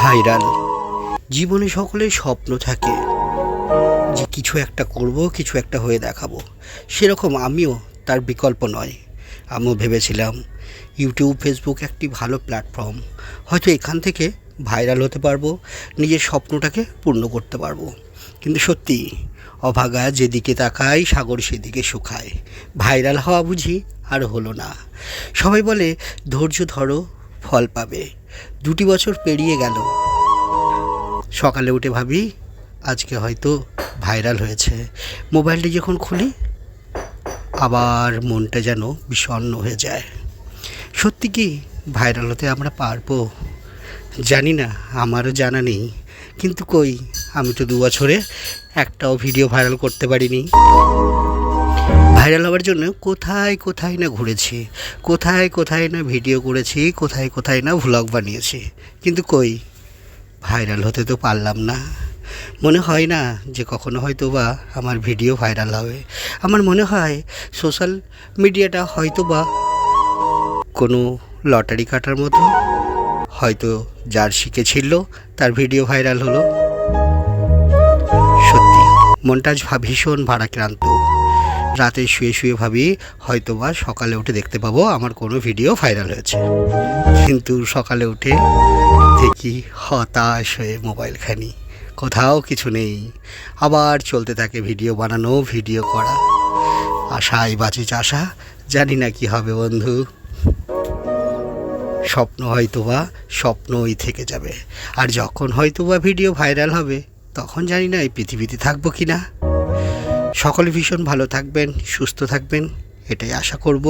Viral. জীবনে সকলের স্বপ্ন থাকে যে কিছু একটা করব, কিছু একটা হয়ে দেখাবো। সেরকম আমিও তার বিকল্প নয়। আমিও ভেবেছিলাম ইউটিউব, ফেসবুক একটি ভালো প্ল্যাটফর্ম, হয়তো এখান থেকে ভাইরাল হতে পারবো, নিজের স্বপ্নটাকে পূর্ণ করতে পারবো। কিন্তু সত্যি, অভাগা যেদিকে তাকায় সাগর সেদিকে শুকায়। ভাইরাল হওয়া বুঝি আর হলো না। সবাই বলে ধৈর্য ধরো, ফল পাবে। 2টি বছর পেরিয়ে গেল। সকালে উঠে ভাবি আজকে হয়তো ভাইরাল হয়েছে। মোবাইলটি যখন খুলি আবার মনটা যেন বিষণ্ণ হয়ে যায়। সত্যি কি ভাইরাল হতে আমরা পারবো? জানি না, আমারও জানা নেই। কিন্তু কই, আমি তো 2 বছরে একটাও ভিডিও ভাইরাল করতে পারিনি। ভাইরাল হওয়ার জন্য কোথায় কোথায় না ঘুরেছি, কোথায় কোথায় না ভিডিও করেছি, কোথায় কোথায় না ভ্লগ বানিয়েছি, কিন্তু কই ভাইরাল হতে তো পারলাম না। মনে হয় না যে কখনো হয়তো বা আমার ভিডিও ভাইরাল হবে। আমার মনে হয় সোশ্যাল মিডিয়াটা হয়তো বা কোনো লটারি কাটার মতো, হয়তো যার শিখেছিল তার ভিডিও ভাইরাল হলো। সত্যি মনটা আজ ভীষণ ভারাক্রান্ত। রাতে শুয়ে শুয়ে ভাবি হয়তো বা সকালে উঠে দেখতে পাবো আমার কোনো ভিডিও ভাইরাল হয়েছে। কিন্তু সকালে উঠে দেখি হতাশ হয়ে মোবাইলখানি, কোথাও কিছু নেই। আবার চলতে থাকে ভিডিও বানানো, ভিডিও করা। আশায় বাঁচে চাষা, জানি না কি হবে বন্ধু। স্বপ্ন হয়তো বা স্বপ্নই থেকে যাবে। আর যখন হয়তো বা ভিডিও ভাইরাল হবে তখন জানি না এই পৃথিবীতে থাকবো কি না। সকলে ভীষণ ভালো থাকবেন, সুস্থ থাকবেন, এটাই আশা করব।